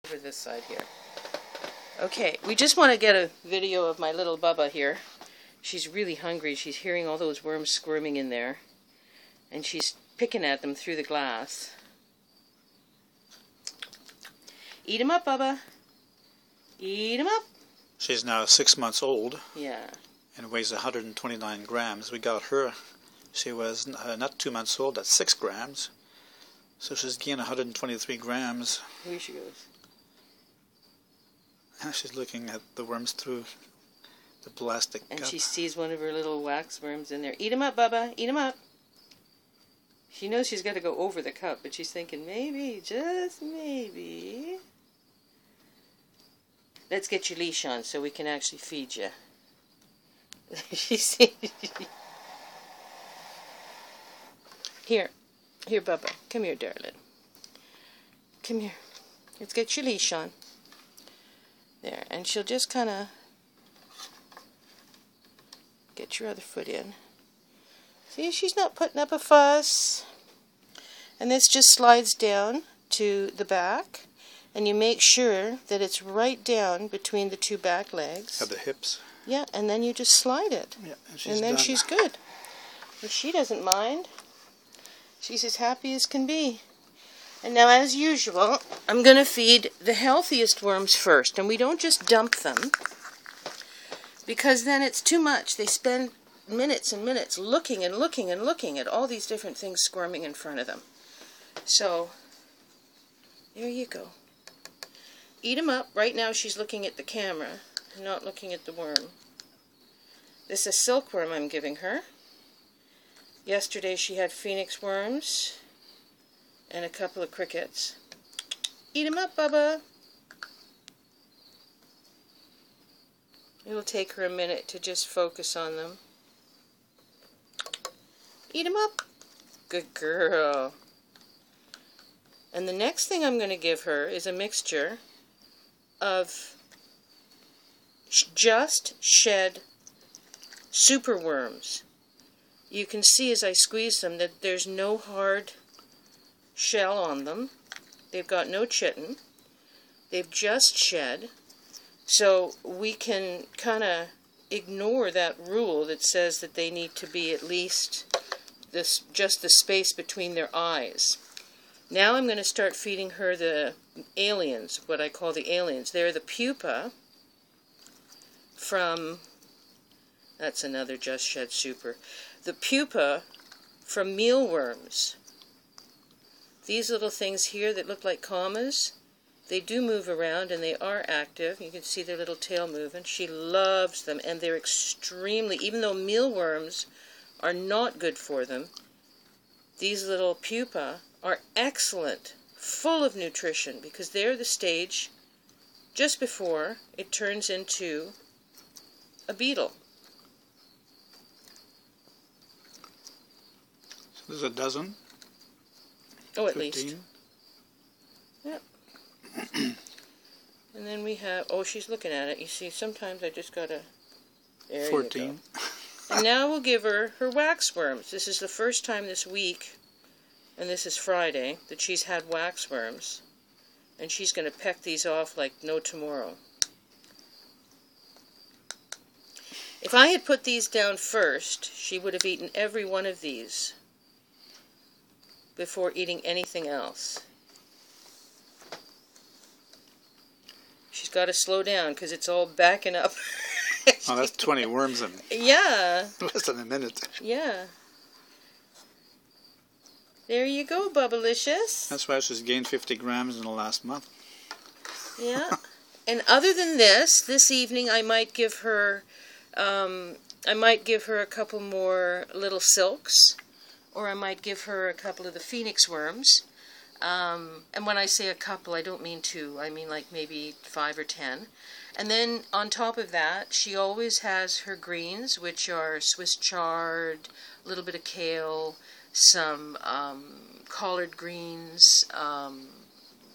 over this side here. Okay, we just want to get a video of my little Bubba here. She's really hungry. She's hearing all those worms squirming in there. And she's picking at them through the glass. Eat 'em up, Bubba. Eat 'em up. She's now 6 months old. Yeah. And weighs 129 grams. We got her, she was not 2 months old, at 6 grams. So she's gained 123 grams. Here she goes. And she's looking at the worms through the plastic and cup. She sees one of her little wax worms in there. Eat 'em up, Bubba. Eat 'em up. She knows she's got to go over the cup, but she's thinking, maybe, just maybe. Let's get your leash on so we can actually feed you. Here, Bubba. Come here, darling. Come here. Let's get your leash on. There, and she'll just kind of get your other foot in. See, she's not putting up a fuss. And this just slides down to the back, and you make sure that it's right down between the two back legs. At the hips. Yeah, and then you just slide it. Yeah, and then she's good. But she doesn't mind. She's as happy as can be. And now, as usual, I'm going to feed the healthiest worms first. And we don't just dump them, because then it's too much. They spend minutes and minutes looking and looking and looking at all these different things squirming in front of them. So, there you go. Eat them up. Right now she's looking at the camera, not looking at the worm. This is silkworm I'm giving her. Yesterday she had phoenix worms and a couple of crickets. Eat them up, Bubba. It'll take her a minute to just focus on them. Eat them up. Good girl. And the next thing I'm going to give her is a mixture of just shed superworms. You can see as I squeeze them that there's no hard shell on them. They've got no chitin. They've just shed. So we can kind of ignore that rule that says that they need to be at least just the space between their eyes. Now I'm going to start feeding her the aliens, what I call the aliens. They're the pupa from, that's another just shed super, the pupa from mealworms. These little things here that look like commas, they do move around and they are active. You can see their little tail moving. She loves them, and they're extremely, even though mealworms are not good for them, these little pupa are excellent, full of nutrition, because they're the stage just before it turns into a beetle. So there's a dozen? Oh, at 15. least. Yep. And then we have, oh, she's looking at it. You see, sometimes I just gotta, there 14. You go. And now we'll give her waxworms. This is the first time this week, and this is Friday, that she's had waxworms. And she's going to peck these off like no tomorrow. If I had put these down first, she would have eaten every one of these before eating anything else. She's got to slow down because it's all backing up. Oh, that's 20 worms in Yeah. less than a minute. Yeah. There you go, Bubbalicious. That's why she's gained 50 grams in the last month. Yeah. And other than this evening I might give her a couple more little silks, or I might give her a couple of the phoenix worms. And when I say a couple, I don't mean two. I mean like maybe 5 or 10. And then on top of that, she always has her greens, which are Swiss chard, a little bit of kale, some collard greens,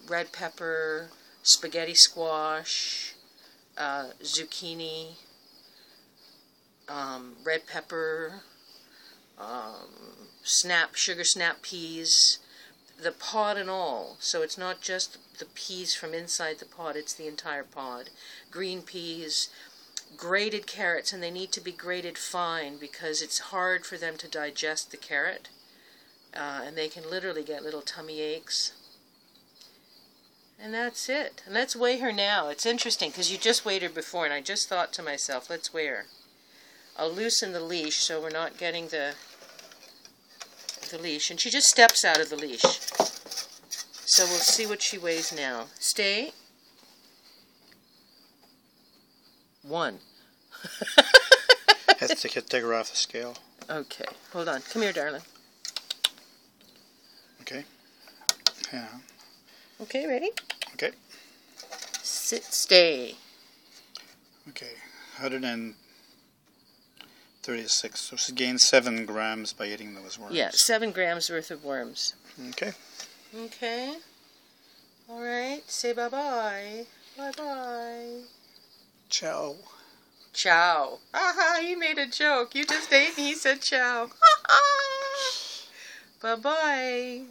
red pepper, spaghetti squash, zucchini, red pepper, sugar snap peas, the pod and all. So it's not just the peas from inside the pod, it's the entire pod. Green peas, grated carrots, and they need to be grated fine because it's hard for them to digest the carrot. And they can literally get little tummy aches. And that's it. And let's weigh her now. It's interesting because you just weighed her before, and I just thought to myself, let's weigh her. I'll loosen the leash so we're not getting the leash. And she just steps out of the leash. So we'll see what she weighs now. Stay. 1. Has to take her off the scale. Okay. Hold on. Come here, darling. Okay. Yeah. Okay, ready? Okay. Sit, stay. Okay. 136. So she gained 7 grams by eating those worms. Yeah, 7 grams worth of worms. Okay. Okay. All right. Say bye-bye. Bye-bye. Chow. Chow. Haha, he made a joke. You just ate and he said chow. Bye-bye.